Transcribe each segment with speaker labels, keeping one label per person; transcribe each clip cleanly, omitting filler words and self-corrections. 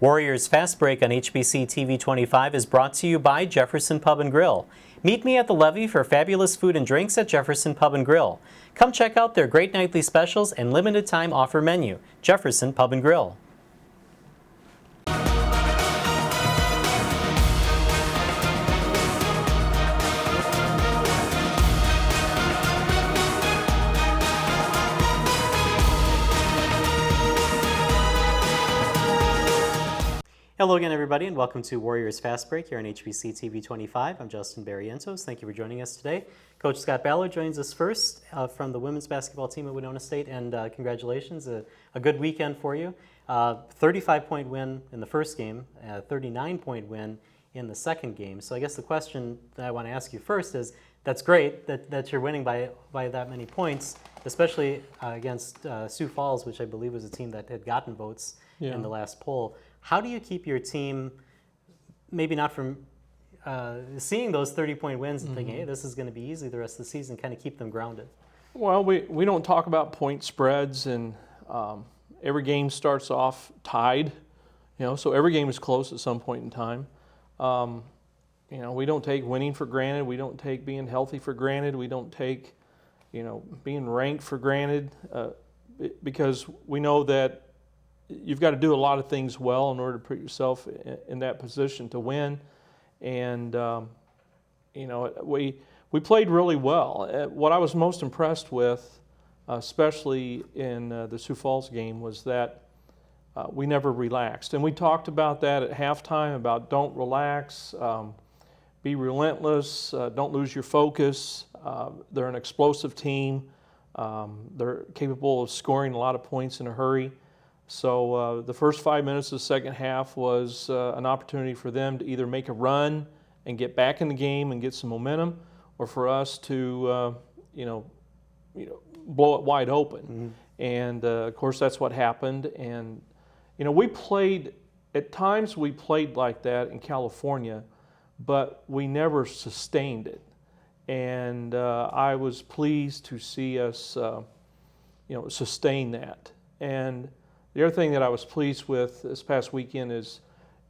Speaker 1: Warriors Fast Break on HBC TV 25 is brought to you by Jefferson Pub Grill. Meet me at the levee for fabulous food and drinks at Jefferson Pub Grill. Come check out their great nightly specials and limited time offer menu. Jefferson Pub Grill. Hello again, everybody, and welcome to Warriors Fast Break here on HBC TV 25. I'm Justin Barrientos. Thank you for joining us today. Coach Scott Ballard joins us first from the women's basketball team at Winona State, and congratulations, a good weekend for you. 35-point win in the first game, 39-point win in the second game. So I guess the question that I want to ask you first is, that's great that you're winning by that many points, especially against Sioux Falls, which I believe was a team that had gotten votes in the last poll. How do you keep your team, maybe not from seeing those 30-point wins and thinking, hey, this is going to be easy the rest of the season, kind of keep them grounded?
Speaker 2: Well, we don't talk about point spreads, and every game starts off tied, so every game is close at some point in time. We don't take winning for granted. We don't take being healthy for granted. We don't take, being ranked for granted because we know that you've got to do a lot of things well in order to put yourself in that position to win. And, we played really well. What I was most impressed with, especially in the Sioux Falls game, was that we never relaxed. And we talked about that at halftime, about don't relax, be relentless, don't lose your focus. They're an explosive team. They're capable of scoring a lot of points in a hurry. So the first 5 minutes of the second half was an opportunity for them to either make a run and get back in the game and get some momentum, or for us to, blow it wide open. Mm-hmm. And of course, that's what happened. And we played at times. We played like that in California, but we never sustained it. And I was pleased to see us, sustain that. And the other thing that I was pleased with this past weekend is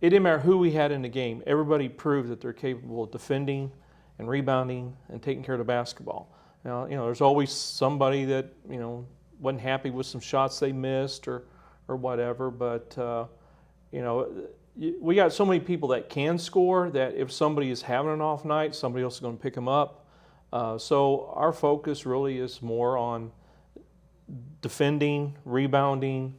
Speaker 2: it didn't matter who we had in the game. Everybody proved that they're capable of defending and rebounding and taking care of the basketball. Now, there's always somebody that, wasn't happy with some shots they missed or whatever, but, we got so many people that can score that if somebody is having an off night, somebody else is going to pick them up. So our focus really is more on defending, rebounding,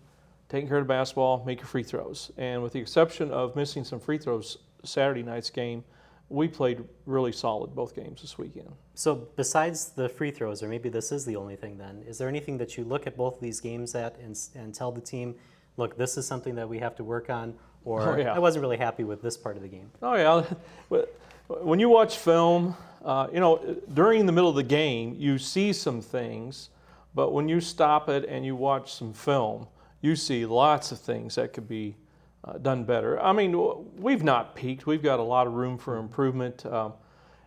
Speaker 2: taking care of the basketball, make your free throws. And with the exception of missing some free throws Saturday night's game, we played really solid both games this weekend.
Speaker 1: So besides the free throws, or maybe this is the only thing then, is there anything that you look at both of these games at and tell the team, look, this is something that we have to work on, or I wasn't really happy with this part of the game?
Speaker 2: Oh, yeah. When you watch film, during the middle of the game, you see some things, but when you stop it and you watch some film, you see lots of things that could be done better. I mean, we've not peaked. We've got a lot of room for improvement.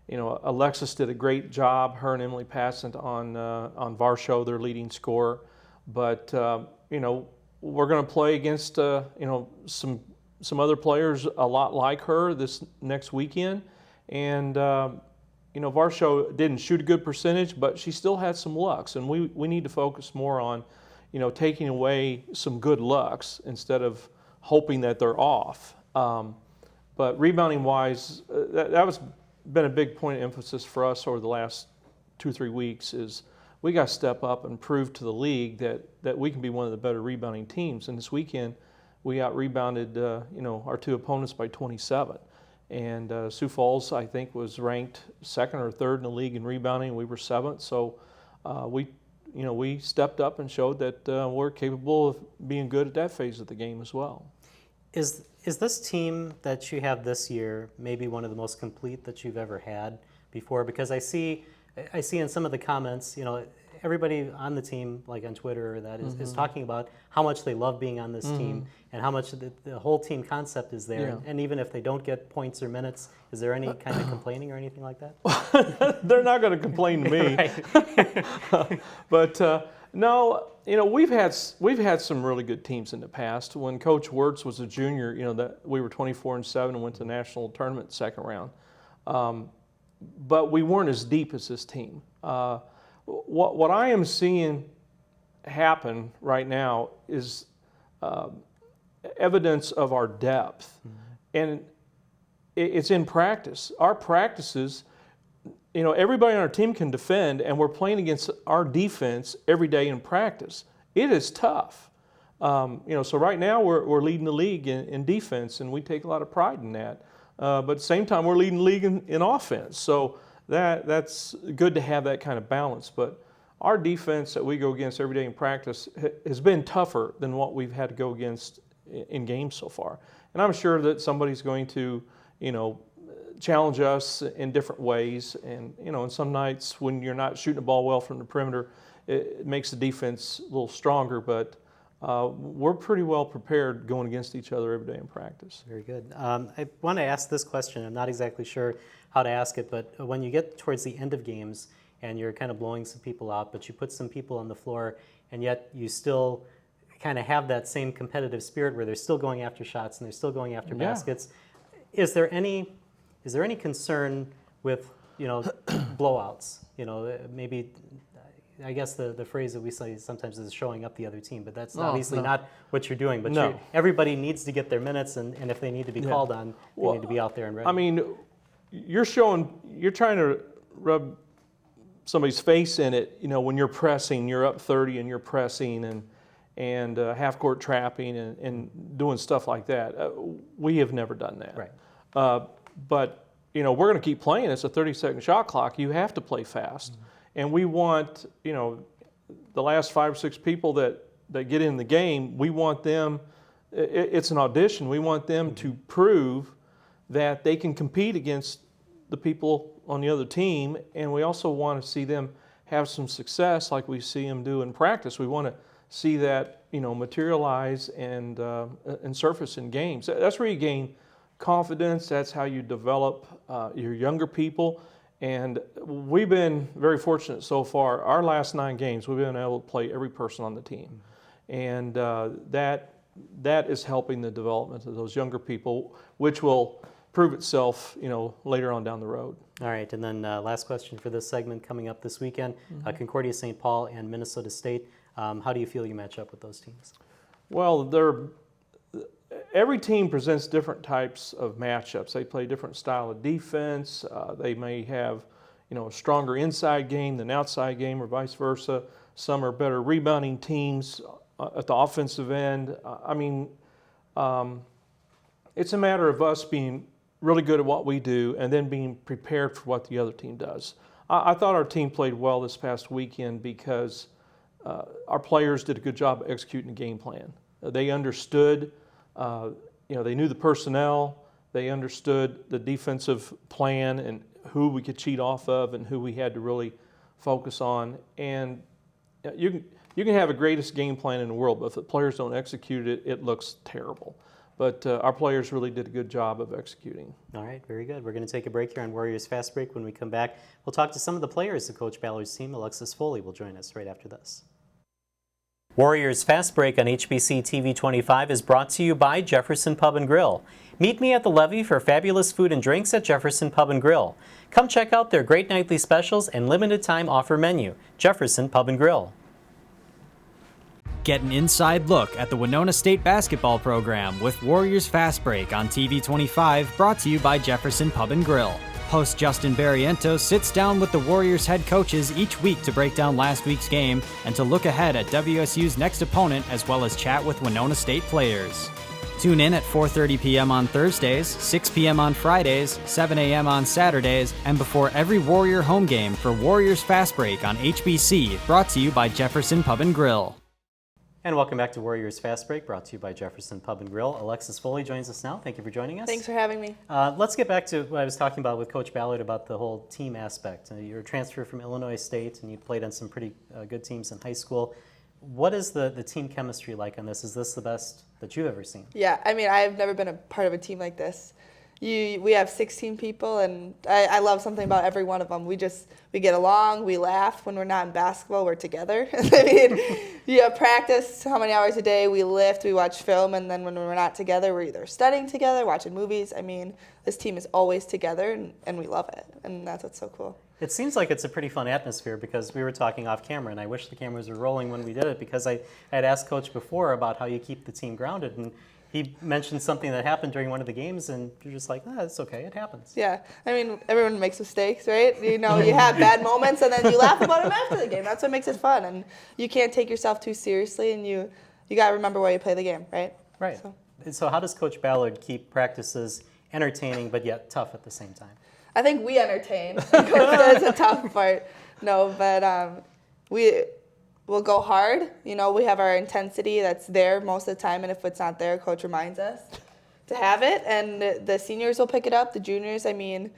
Speaker 2: Alexis did a great job, her and Emily Passant on Varsho, their leading scorer. But, we're going to play against, some other players a lot like her this next weekend. And, Varsho didn't shoot a good percentage, but she still had some lucks. And we need to focus more on taking away some good lucks instead of hoping that they're off. But rebounding-wise, that was been a big point of emphasis for us over the last 2-3 weeks is we got to step up and prove to the league that we can be one of the better rebounding teams. And this weekend, we out-rebounded our two opponents by 27. And Sioux Falls, I think, was ranked second or third in the league in rebounding. We were seventh. So we stepped up and showed that we're capable of being good at that phase of the game as well.
Speaker 1: Is this team that you have this year maybe one of the most complete that you've ever had before? Because I see in some of the comments, everybody on the team, like on Twitter, that is talking about how much they love being on this team and how much the whole team concept is there. Yeah. And even if they don't get points or minutes, is there any kind of complaining or anything like that?
Speaker 2: They're not going to complain to me. But No, we've had some really good teams in the past. When Coach Wirtz was a junior, that we were 24-7 and went to the national tournament second round. But we weren't as deep as this team. What I am seeing happen right now is evidence of our depth, and it's in practice. Our practices, everybody on our team can defend, and we're playing against our defense every day in practice. It is tough. So right now we're leading the league in defense, and we take a lot of pride in that. But at the same time, we're leading the league in offense. So that's good to have that kind of balance. But our defense that we go against every day in practice has been tougher than what we've had to go against in games so far. And I'm sure that somebody's going to, challenge us in different ways. And, and some nights when you're not shooting the ball well from the perimeter, it makes the defense a little stronger. But we're pretty well prepared going against each other every day in practice.
Speaker 1: Very good. I want to ask this question. I'm not exactly sure how to ask it, but when you get towards the end of games and you're kind of blowing some people out, but you put some people on the floor, and yet you still kind of have that same competitive spirit where they're still going after shots and they're still going after baskets. Is there any concern with blowouts? Maybe. I guess the phrase that we say sometimes is showing up the other team, but that's obviously not what you're doing. But everybody needs to get their minutes, and if they need to be called on, they need to be out there and ready.
Speaker 2: I mean, you're trying to rub somebody's face in it. when you're pressing, you're up 30 and you're pressing and half-court trapping and doing stuff like that. We have never done that.
Speaker 1: Right.
Speaker 2: But we're going to keep playing. It's a 30-second shot clock. You have to play fast. Mm-hmm. And we want, the last 5 or 6 people that get in the game, we want them, it's an audition. We want them to prove that they can compete against the people on the other team. And we also want to see them have some success like we see them do in practice. We want to see that, materialize and surface in games. That's where you gain confidence. That's how you develop your younger people. And we've been very fortunate so far. Our last 9 games, we've been able to play every person on the team. And that is helping the development of those younger people, which will prove itself, later on down the road.
Speaker 1: All right, and then last question for this segment coming up this weekend, Concordia St. Paul and Minnesota State. How do you feel you match up with those teams?
Speaker 2: Well, every team presents different types of matchups. They play different style of defense. They may have, a stronger inside game than outside game, or vice versa. Some are better rebounding teams at the offensive end. It's a matter of us being really good at what we do and then being prepared for what the other team does. I thought our team played well this past weekend because our players did a good job of executing the game plan. They understood. They knew the personnel, they understood the defensive plan and who we could cheat off of and who we had to really focus on. And you can have the greatest game plan in the world, but if the players don't execute it, it looks terrible. But our players really did a good job of executing.
Speaker 1: All right, very good. We're going to take a break here on Warriors Fast Break. When we come back, we'll talk to some of the players of Coach Ballard's team. Alexis Foley will join us right after this. Warriors Fast Break on HBC TV 25 is brought to you by Jefferson Pub Grill. Meet me at the levee for fabulous food and drinks at Jefferson Pub Grill. Come check out their great nightly specials and limited time offer menu. Jefferson Pub Grill.
Speaker 3: Get an inside look at the Winona State basketball program with Warriors Fast Break on TV 25, brought to you by Jefferson Pub Grill. Host Justin Barrientos sits down with the Warriors head coaches each week to break down last week's game and to look ahead at WSU's next opponent, as well as chat with Winona State players. Tune in at 4:30 p.m. on Thursdays, 6 p.m. on Fridays, 7 a.m. on Saturdays, and before every Warrior home game for Warriors Fast Break on HBC, brought to you by Jefferson Pub Grill.
Speaker 1: And welcome back to Warriors Fast Break, brought to you by Jefferson Pub Grill. Alexis Foley joins us now. Thank you for joining us.
Speaker 4: Thanks for having me.
Speaker 1: Let's get back to what I was talking about with Coach Ballard about the whole team aspect. You're a transfer from Illinois State, and you played on some pretty good teams in high school. What is the team chemistry like on this? Is this the best that you've ever seen?
Speaker 4: Yeah, I've never been a part of a team like this. we have 16 people, and I love something about every one of them. We get along, we laugh. When we're not in basketball, we're together. I mean, you have practice, how many hours a day, we lift, we watch film, and then when we're not together, we're either studying together, watching movies. I mean, this team is always together, and we love it, and that's what's so cool.
Speaker 1: It seems like it's a pretty fun atmosphere because we were talking off camera, and I wish the cameras were rolling when we did it because I had asked Coach before about how you keep the team grounded, and he mentioned something that happened during one of the games, and you're just like, it's okay, it happens.
Speaker 4: Yeah, I mean, everyone makes mistakes, right? You know, you have bad moments, and then you laugh about them after the game. That's what makes it fun, and you can't take yourself too seriously, and you got to remember why you play the game, right?
Speaker 1: Right. So how does Coach Ballard keep practices entertaining but yet tough at the same time?
Speaker 4: I think we entertain. Coach does a tough part. No, but we'll go hard. You know, we have our intensity that's there most of the time, and if it's not there, Coach reminds us to have it. And the seniors will pick it up, the juniors. I mean,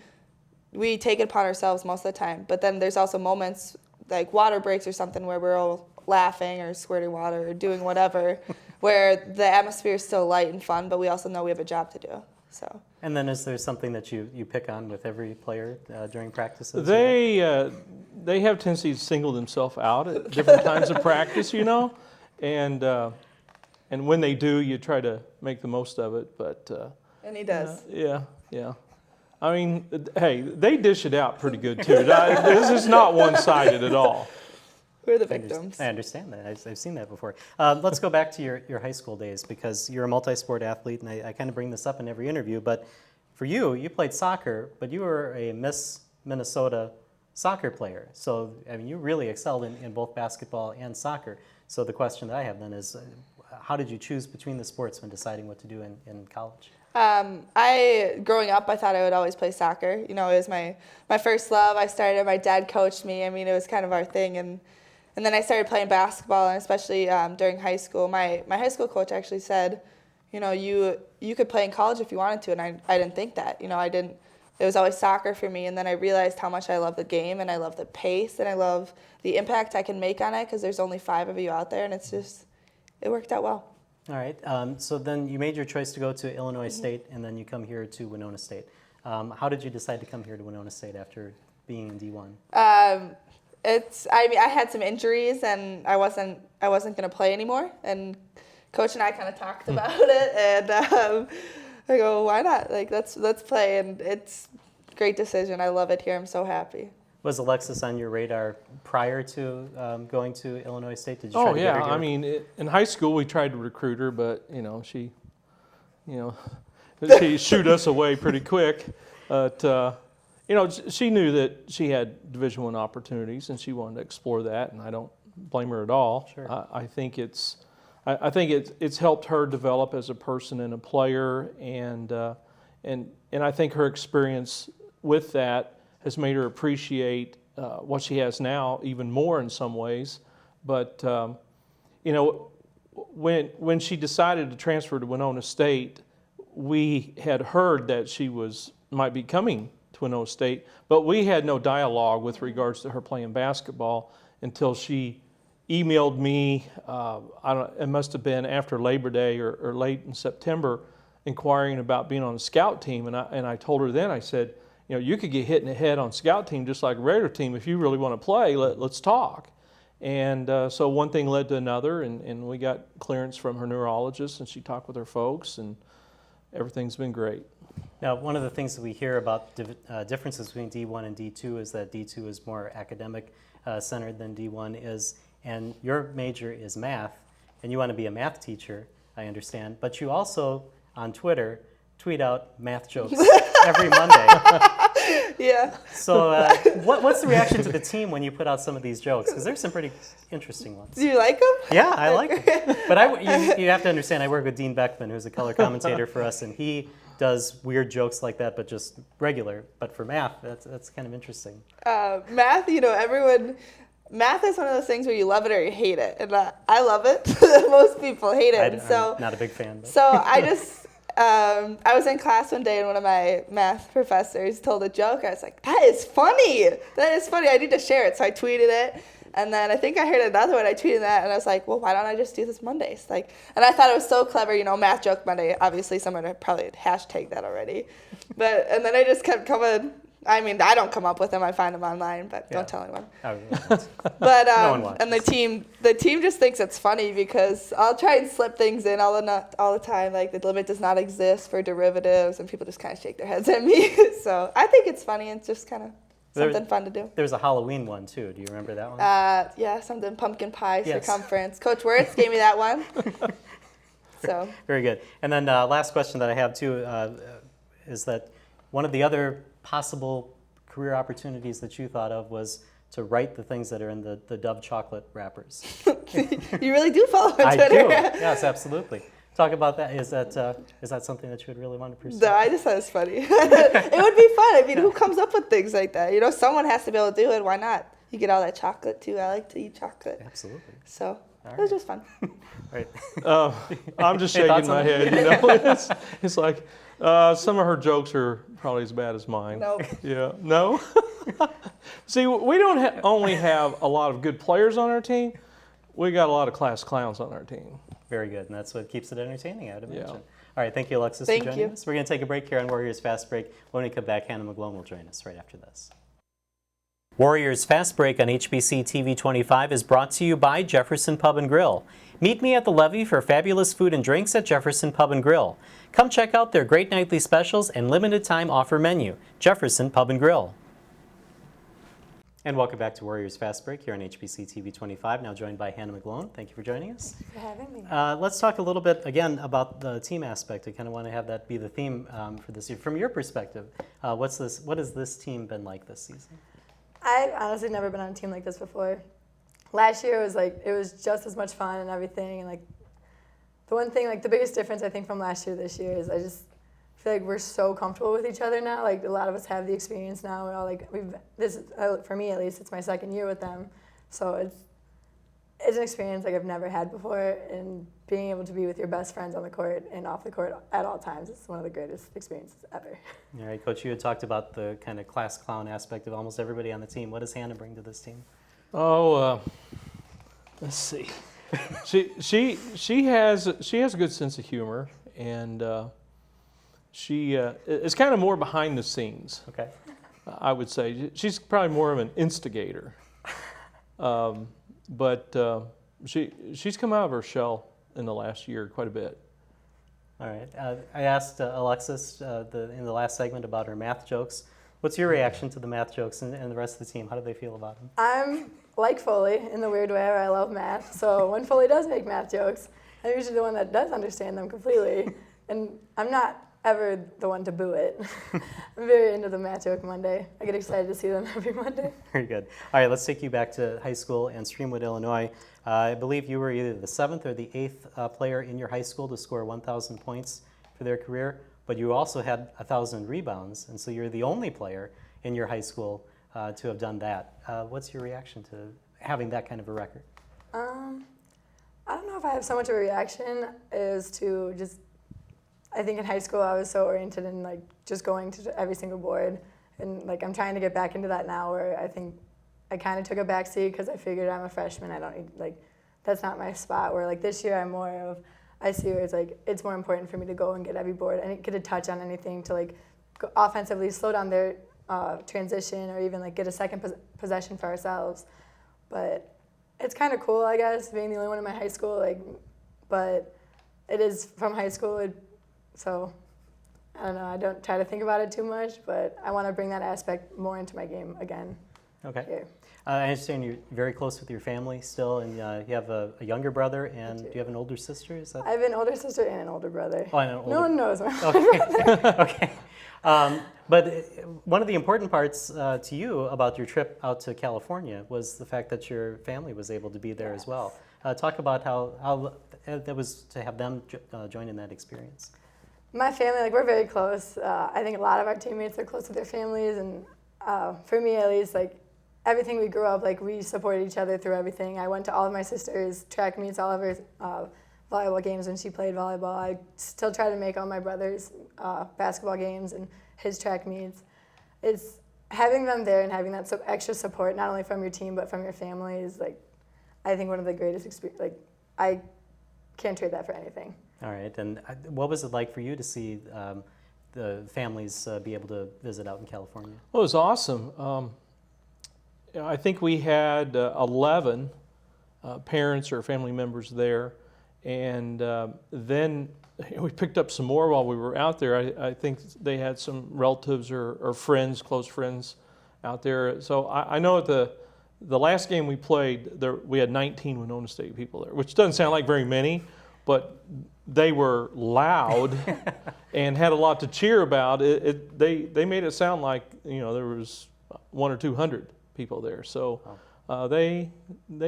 Speaker 4: we take it upon ourselves most of the time. But then there's also moments like water breaks or something where we're all laughing or squirting water or doing whatever, where the atmosphere is still light and fun, but we also know we have a job to do. So.
Speaker 1: And then is there something that you pick on with every player during practices?
Speaker 2: They have tendency to single themselves out at different times of practice, you know, and when they do, you try to make the most of it. But
Speaker 4: and he does.
Speaker 2: Yeah. I mean, hey, they dish it out pretty good too. This is not one-sided at all.
Speaker 4: We're the victims.
Speaker 1: I understand that. I've seen that before. Let's go back to your high school days because you're a multi-sport athlete, and I kind of bring this up in every interview. But for you played soccer, but you were a Miss Minnesota soccer player. So, I mean, you really excelled in both basketball and soccer. So the question that I have then is, how did you choose between the sports when deciding what to do in college?
Speaker 4: Growing up, I thought I would always play soccer. You know, it was my first love. I started, my dad coached me. I mean, it was kind of our thing. And then I started playing basketball, and especially during high school. My high school coach actually said, you know, you could play in college if you wanted to, and I didn't think that. You know, it was always soccer for me, and then I realized how much I love the game, and I love the pace, and I love the impact I can make on it because there's only 5 of you out there, and it worked out well.
Speaker 1: All right. So then you made your choice to go to Illinois State, and then you come here to Winona State. How did you decide to come here to Winona State after being in D1?
Speaker 4: I had some injuries, and I wasn't going to play anymore. And Coach and I kind of talked about it, and I go, why not? Like, let's play, and it's a great decision. I love it here. I'm so happy.
Speaker 1: Was Alexis on your radar prior to going to Illinois State? Did you try to get her here?
Speaker 2: I mean, in high school we tried to recruit her, but she shoot us away pretty quick. But she knew that she had Division I opportunities, and she wanted to explore that, and I don't blame her at all.
Speaker 1: Sure.
Speaker 2: I think it's helped her develop as a person and a player, and I think her experience with that has made her appreciate what she has now even more in some ways. But when she decided to transfer to Winona State, we had heard that she might be coming to Winona State, but we had no dialogue with regards to her playing basketball until she emailed me. It must have been after Labor Day or late in September, inquiring about being on the scout team, and I told her then, I said, you could get hit in the head on scout team just like a regular team. If you really want to play, let's talk. And so one thing led to another, and we got clearance from her neurologist, and she talked with her folks, and everything's been great.
Speaker 1: Now, one of the things that we hear about differences between D1 and D2 is that D2 is more academic centered than D1 is, and your major is math, and you want to be a math teacher, I understand, but you also, on Twitter, tweet out math jokes every Monday.
Speaker 4: Yeah.
Speaker 1: So what's the reaction to the team when you put out some of these jokes? Because there's some pretty interesting ones.
Speaker 4: Do you like them?
Speaker 1: Yeah, I like them. But you have to understand, I work with Dean Beckman, who's a color commentator for us, and he does weird jokes like that, but just regular. But for math, that's kind of interesting.
Speaker 4: Math, math is one of those things where you love it or you hate it. And I love it. Most people hate it.
Speaker 1: I'm not a big fan. But.
Speaker 4: So I just... I was in class one day and one of my math professors told a joke. I was like, that is funny. I need to share it. So I tweeted it. And then I think I heard another one. I tweeted that, and I was like, well, why don't I just do this Mondays? Like, and I thought it was so clever, Math Joke Monday. Obviously, someone had probably hashtagged that already. And then I just kept coming. I mean, I don't come up with them. I find them online, but don't tell anyone.
Speaker 1: Oh, really?
Speaker 4: But
Speaker 1: No one watches.
Speaker 4: and the team just thinks it's funny because I'll try and slip things in all the time, like the limit does not exist for derivatives, and people just kind of shake their heads at me. So I think it's funny. It's just kind of something fun to do.
Speaker 1: There's a Halloween one too. Do you remember that one?
Speaker 4: Yeah, something pumpkin pie circumference. Coach Wirtz gave me that one. So
Speaker 1: very good. And then last question that I have too is that one of the other possible career opportunities that you thought of was to write the things that are in the Dove chocolate wrappers.
Speaker 4: You really do follow on
Speaker 1: I
Speaker 4: Twitter.
Speaker 1: do. Yes, absolutely. Talk about that. Is that something that you would really want to pursue?
Speaker 4: No, I just thought it was funny. It would be fun. I mean, who comes up with things like that? Someone has to be able to do it. Why not? You get all that chocolate too. I like to eat chocolate.
Speaker 1: Absolutely.
Speaker 4: So it was just fun.
Speaker 1: Right.
Speaker 2: I'm just
Speaker 1: Any
Speaker 2: shaking
Speaker 1: thoughts
Speaker 2: my
Speaker 1: on
Speaker 2: head. It's like some of her jokes are probably as bad as mine.
Speaker 4: Nope.
Speaker 2: Yeah. No. See, we don't only have a lot of good players on our team. We got a lot of class clowns on our team.
Speaker 1: Very good, and that's what keeps it entertaining, I would imagine.
Speaker 2: Yeah.
Speaker 1: All right, thank you, Alexis,
Speaker 4: Thank
Speaker 1: for joining
Speaker 4: you.
Speaker 1: us. We're going to take a break here on Warriors Fast Break. When we come back, Hannah McGlone will join us right after this. Warriors Fast Break on HBC TV 25 is brought to you by Jefferson Pub Grill. Meet me at the levee for fabulous food and drinks at Jefferson Pub Grill. Come check out their great nightly specials and limited time offer menu. Jefferson Pub Grill. And welcome back to Warriors Fast Break here on HBC TV 25, now joined by Hannah McGlone. Thank you for joining us.
Speaker 5: Thanks for having me.
Speaker 1: Let's talk a little bit, again, about the team aspect. I kind of want to have that be the theme for this year. From your perspective, what has this team been like this season?
Speaker 5: I've honestly never been on a team like this before. Last year it was just as much fun and everything, and the one thing, the biggest difference I think from last year to this year is I just feel like we're so comfortable with each other now. A lot of us have the experience now, and all for me at least, it's my second year with them, so it's an experience I've never had before, and being able to be with your best friends on the court and off the court at all times is one of the greatest experiences ever.
Speaker 1: All right, Coach, you had talked about the kind of class clown aspect of almost everybody on the team. What does Hannah bring to this team?
Speaker 2: Oh, let's see. She has a good sense of humor, and she is kind of more behind the scenes.
Speaker 1: Okay.
Speaker 2: I would say she's probably more of an instigator, but she's come out of her shell in the last year quite a bit.
Speaker 1: All right. I asked Alexis in the last segment about her math jokes. What's your reaction to the math jokes and the rest of the team? How do they feel about them?
Speaker 5: I'm like Foley in the weird way where I love math, so when Foley does make math jokes, I'm usually the one that does understand them completely, and I'm not ever the one to boo it. I'm very into the Math Joke Monday. I get excited to see them every Monday.
Speaker 1: Very good. All right, let's take you back to high school and Streamwood, Illinois. I believe you were either the 7th or the 8th player in your high school to score 1,000 points for their career, but you also had 1,000 rebounds, and so you're the only player in your high school to have done that. What's your reaction to having that kind of a record?
Speaker 5: I don't know if I have so much of a reaction as to just, I think in high school I was so oriented in just going to every single board, and I'm trying to get back into that now, where I think I kind of took a back seat because I figured I'm a freshman, I don't need, that's not my spot, where this year I'm more of, I see where it's more important for me to go and get every board and get a touch on anything to go offensively slow down their transition, or even get a second possession for ourselves. But it's kind of cool, I guess, being the only one in my high school, but it is from high school, so I don't know, I don't try to think about it too much, but I want to bring that aspect more into my game again.
Speaker 1: Okay.
Speaker 5: Here.
Speaker 1: I understand you're very close with your family still, and you have a younger brother, and do you have an older sister? Is that?
Speaker 5: I have an older sister and an older brother.
Speaker 1: Oh, and an older.
Speaker 5: No one knows my older brother.
Speaker 1: Okay. But one of the important parts to you about your trip out to California was the fact that your family was able to be there as well. Talk about how that was to have them join in that experience.
Speaker 5: My family, we're very close. I think a lot of our teammates are close with their families, and for me at least, everything we grew up, we supported each other through everything. I went to all of my sister's track meets, all of her volleyball games when she played volleyball. I still try to make all my brother's basketball games and his track meets. having them there and having that extra support, not only from your team but from your family, is like, I think one of the greatest experiences. Like, I can't trade that for anything.
Speaker 1: All right, and what was it like for you to see the families be able to visit out in California?
Speaker 2: Well, it was awesome. I think we had 11 parents or family members there, and then we picked up some more while we were out there. I think they had some relatives or friends, close friends out there. So I know at the last game we played, we had 19 Winona State people there, which doesn't sound like very many, but they were loud and had a lot to cheer about. They made it sound like, you know, there was 100 or 200 people there. So they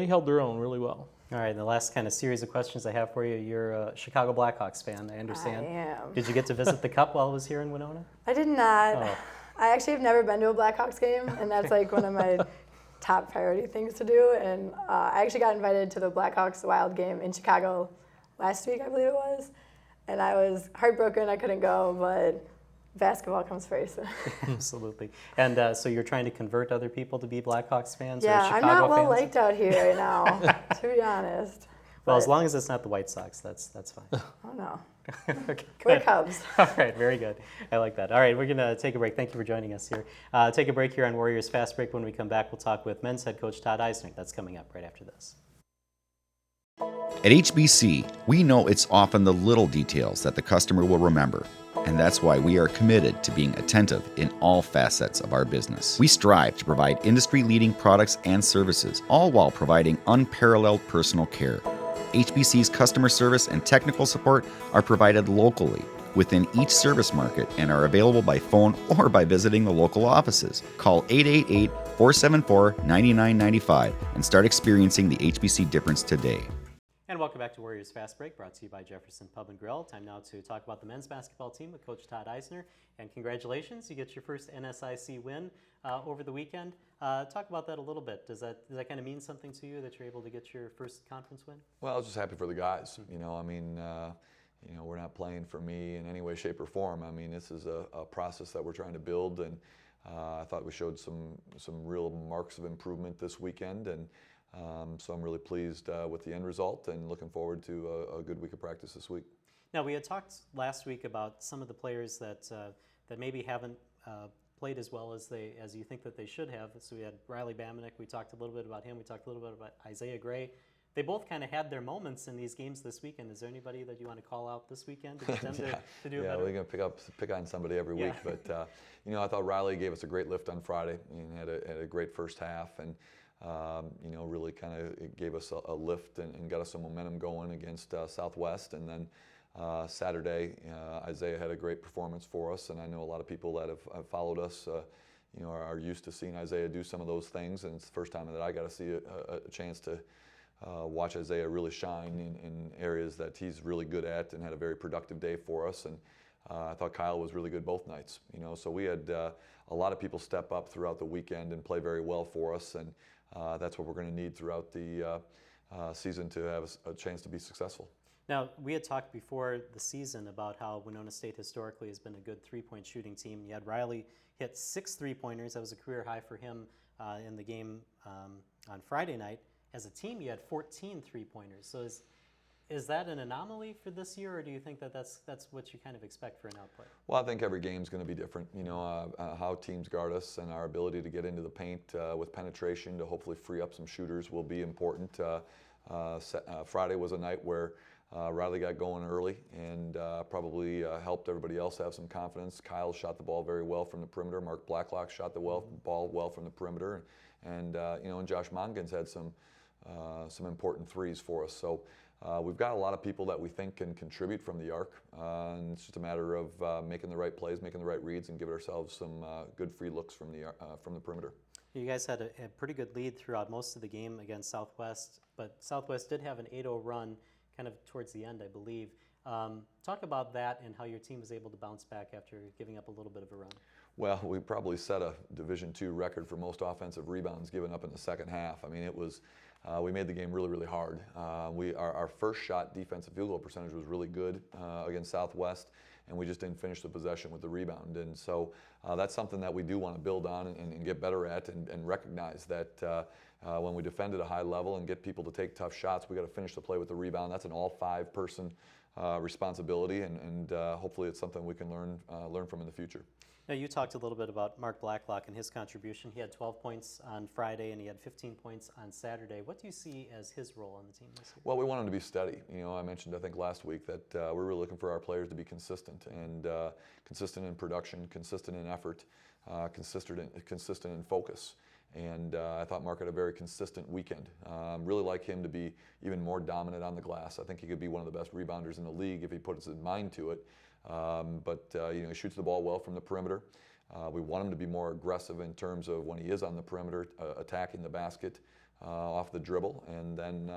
Speaker 2: held their own really well.
Speaker 1: All right, and the last kind of series of questions I have for you, you're a Chicago Blackhawks fan, I understand.
Speaker 5: I am.
Speaker 1: Did you get to visit the Cup while it was here in Winona?
Speaker 5: I did not.
Speaker 1: Oh.
Speaker 5: I actually have never been to a Blackhawks game, and that's like one of my top priority things to do. And I actually got invited to the Blackhawks Wild game in Chicago last week, I believe it was. And I was heartbroken I couldn't go, but basketball comes first.
Speaker 1: Absolutely. And so you're trying to convert other people to be Blackhawks fans or
Speaker 5: Yeah,
Speaker 1: Chicago
Speaker 5: I'm not well
Speaker 1: fans?
Speaker 5: liked out here right now, to be honest.
Speaker 1: Well, as
Speaker 5: But-
Speaker 1: long as it's not the White Sox, that's fine.
Speaker 5: Oh no,
Speaker 1: Okay,
Speaker 5: we're
Speaker 1: good.
Speaker 5: Cubs.
Speaker 1: All right, very good. I like that. All right, we're going to take a break. Thank you for joining us here. Take a break here on Warriors Fast Break. When we come back, we'll talk with men's head coach Todd Eisner. That's coming up right after this.
Speaker 6: At HBC, we know it's often the little details that the customer will remember, and that's why we are committed to being attentive in all facets of our business. We strive to provide industry-leading products and services, all while providing unparalleled personal care. HBC's customer service and technical support are provided locally within each service market and are available by phone or by visiting the local offices. Call 888-474-9995 and start experiencing the HBC difference today.
Speaker 1: And welcome back to Warriors Fast Break, brought to you by Jefferson Pub Grill. Time now to talk about the men's basketball team with Coach Todd Eisner. And congratulations, you get your first NSIC win over the weekend. Talk about that a little bit. Does that kind of mean something to you that you're able to get your first conference win?
Speaker 7: Well, I was just happy for the guys. You know, I mean, we're not playing for me in any way, shape, or form. I mean, this is a process that we're trying to build, and I thought we showed some real marks of improvement this weekend, and so I'm really pleased with the end result and looking forward to a good week of practice this week.
Speaker 1: Now, we had talked last week about some of the players that maybe haven't played as well as you think that they should have. So we had Riley Bamanek. We talked a little bit about him. We talked a little bit about Isaiah Gray. They both kind of had their moments in these games this weekend. Is there anybody that you want to call out this weekend to get them to do
Speaker 7: yeah,
Speaker 1: better?
Speaker 7: we're going to pick on somebody every week. But, I thought Riley gave us a great lift on Friday and had a great first half. And, really kind of gave us a lift and got us some momentum going against Southwest. And then Saturday, Isaiah had a great performance for us. And I know a lot of people that have followed us, are used to seeing Isaiah do some of those things. And it's the first time that I got to see a chance to watch Isaiah really shine in areas that he's really good at, and had a very productive day for us. And I thought Kyle was really good both nights. So we had a lot of people step up throughout the weekend and play very well for us, and that's what we're going to need throughout the season to have a chance to be successful.
Speaker 1: Now, we had talked before the season about how Winona State historically has been a good three-point shooting team. You had Riley hit 6 3-pointers. That was a career high for him in the game on Friday night. As a team, you had 14 3-pointers. So is that an anomaly for this year, or do you think that that's what you kind of expect for an output?
Speaker 7: Well, I think every game's going to be different. How teams guard us and our ability to get into the paint with penetration to hopefully free up some shooters will be important. Friday was a night where Riley got going early and probably helped everybody else have some confidence. Kyle shot the ball very well from the perimeter. Mark Blacklock shot the ball well from the perimeter. And Josh Mongans had some important threes for us. So we've got a lot of people that we think can contribute from the arc. And it's just a matter of making the right plays, making the right reads, and giving ourselves some good free looks from the perimeter.
Speaker 1: You guys had a pretty good lead throughout most of the game against Southwest, but Southwest did have an 8-0 run kind of towards the end, I believe. Talk about that and how your team was able to bounce back after giving up a little bit of a run.
Speaker 7: Well, we probably set a Division II record for most offensive rebounds given up in the second half. I mean, it was, we made the game really, really hard. Our first shot defensive field goal percentage was really good against Southwest, and we just didn't finish the possession with the rebound. And so that's something that we do want to build on and get better at, and recognize that when we defend at a high level and get people to take tough shots, we got to finish the play with the rebound. That's an all 5-person responsibility, and hopefully it's something we can learn from in the future.
Speaker 1: Now, you talked a little bit about Mark Blacklock and his contribution. He had 12 points on Friday and he had 15 points on Saturday. What do you see as his role on the team this year?
Speaker 7: Well, we want him to be steady. You know, I mentioned, I think last week, that we're really looking for our players to be consistent, and consistent in production, consistent in effort, consistent in focus. And I thought Mark had a very consistent weekend. Really like him to be even more dominant on the glass. I think he could be one of the best rebounders in the league if he puts his mind to it. But you know, he shoots the ball well from the perimeter. We want him to be more aggressive in terms of when he is on the perimeter, attacking the basket off the dribble, and then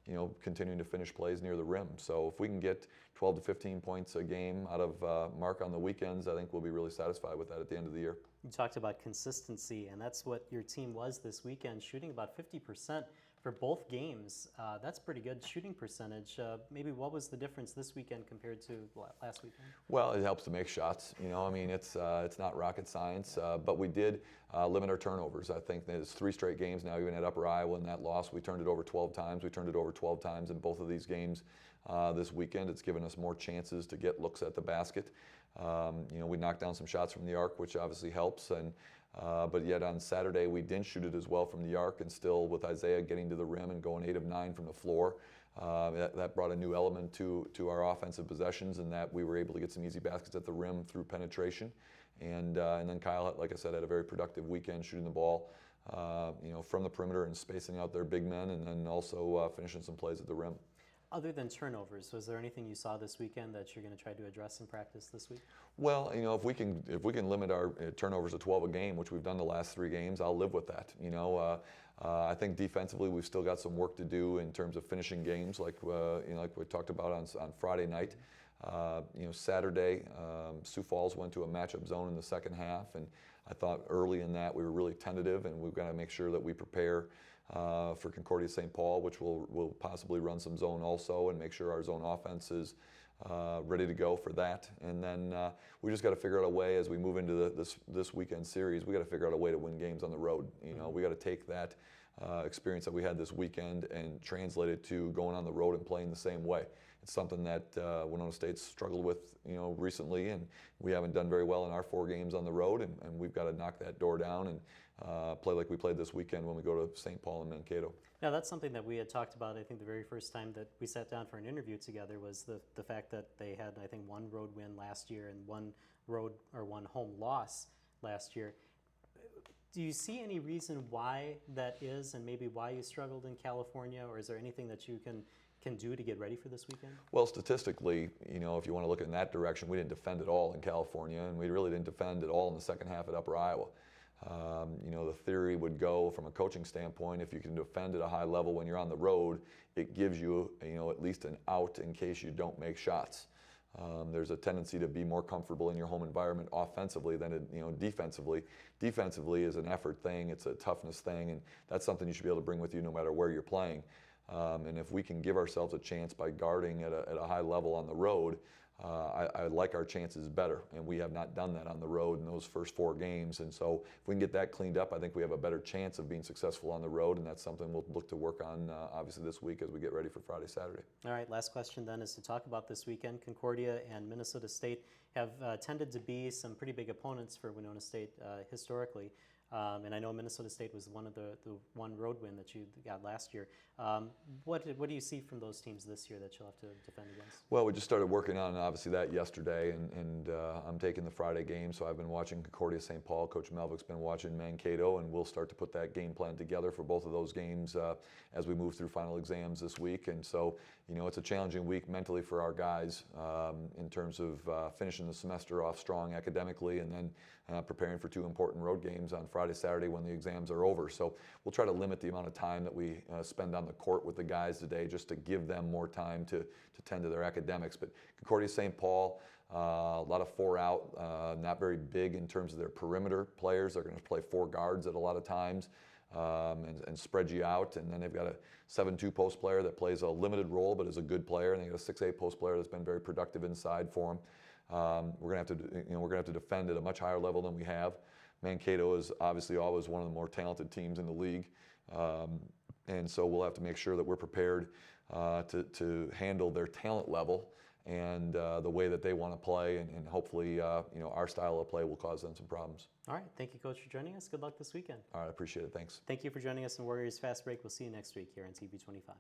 Speaker 7: you know, continuing to finish plays near the rim. So if we can get 12 to 15 points a game out of Mark on the weekends, I think we'll be really satisfied with that at the end of the year.
Speaker 1: You talked about consistency, and that's what your team was this weekend, shooting about 50% for both games. That's pretty good shooting percentage. Maybe what was the difference this weekend compared to last weekend?
Speaker 7: Well, it helps to make shots. You know, I mean, it's not rocket science, but we did limit our turnovers. I think there's 3 straight games now, even at Upper Iowa in that loss. We turned it over 12 times. We turned it over 12 times in both of these games this weekend. It's given us more chances to get looks at the basket. You know, we knocked down some shots from the arc, which obviously helps, and but yet on Saturday we didn't shoot it as well from the arc, and still with Isaiah getting to the rim and going 8 of 9 from the floor, that brought a new element to our offensive possessions, and that we were able to get some easy baskets at the rim through penetration. And then Kyle, like I said, had a very productive weekend shooting the ball, you know, from the perimeter and spacing out their big men, and then also finishing some plays at the rim.
Speaker 1: Other than turnovers, was there anything you saw this weekend that you're going to try to address in practice this week?
Speaker 7: Well, you know, if we can limit our turnovers to 12 a game, which we've done the last 3 games, I'll live with that. You know, I think defensively we've still got some work to do in terms of finishing games, like you know, like we talked about on Friday night. You know, Saturday, Sioux Falls went to a matchup zone in the second half, and I thought early in that we were really tentative, and we've got to make sure that we prepare for Concordia St. Paul, which will possibly run some zone also, and make sure our zone offense is ready to go for that. And then we just got to figure out a way as we move into this weekend series. We got to figure out a way to win games on the road. You know, we got to take that experience that we had this weekend and translate it to going on the road and playing the same way. It's something that Winona State's struggled with, you know, recently, and we haven't done very well in our 4 games on the road, and we've got to knock that door down and play like we played this weekend when we go to St. Paul and Mankato.
Speaker 1: Now, that's something that we had talked about, I think, the very first time that we sat down for an interview together, was the fact that they had, I think, 1 road win last year and 1 home loss last year. Do you see any reason why that is, and maybe why you struggled in California, or is there anything that you can do to get ready for this weekend?
Speaker 7: Well, statistically, you know, if you want to look in that direction, we didn't defend at all in California, and we really didn't defend at all in the second half at Upper Iowa. You know, the theory would go from a coaching standpoint, if you can defend at a high level when you're on the road, it gives you, you know, at least an out in case you don't make shots. There's a tendency to be more comfortable in your home environment offensively than you know, defensively. Defensively is an effort thing, it's a toughness thing, and that's something you should be able to bring with you no matter where you're playing. And if we can give ourselves a chance by guarding at a high level on the road, I like our chances better, and we have not done that on the road in those first 4 games. And so if we can get that cleaned up, I think we have a better chance of being successful on the road, and that's something we'll look to work on obviously this week as we get ready for Friday, Saturday.
Speaker 1: All right, last question then is to talk about this weekend. Concordia and Minnesota State have tended to be some pretty big opponents for Winona State historically. And I know Minnesota State was one of the 1 road win that you got last year. What do you see from those teams this year that you'll have to defend against?
Speaker 7: Well, we just started working on obviously that yesterday, and I'm taking the Friday game, so I've been watching Concordia St. Paul. Coach Melvick's been watching Mankato, and we'll start to put that game plan together for both of those games as we move through final exams this week. And so, you know, it's a challenging week mentally for our guys in terms of finishing the semester off strong academically, and then preparing for 2 important road games on Friday Friday, Saturday when the exams are over. So we'll try to limit the amount of time that we spend on the court with the guys today, just to give them more time to tend to their academics. But Concordia St. Paul, a lot of 4-out, not very big in terms of their perimeter players. They're going to play 4 guards at a lot of times. And spread you out, and then they've got a 7-2 post player that plays a limited role but is a good player, and they got a 6-8 post player that's been very productive inside for them. We're gonna have to defend at a much higher level than we have. Mankato is obviously always one of the more talented teams in the league, and so we'll have to make sure that we're prepared to handle their talent level and the way that they want to play, and hopefully our style of play will cause them some problems.
Speaker 1: All right, thank you, Coach, for joining us. Good luck this weekend.
Speaker 7: All right, I appreciate it. Thanks.
Speaker 1: Thank you for joining us in Warriors Fast Break. We'll see you next week here on TV 25.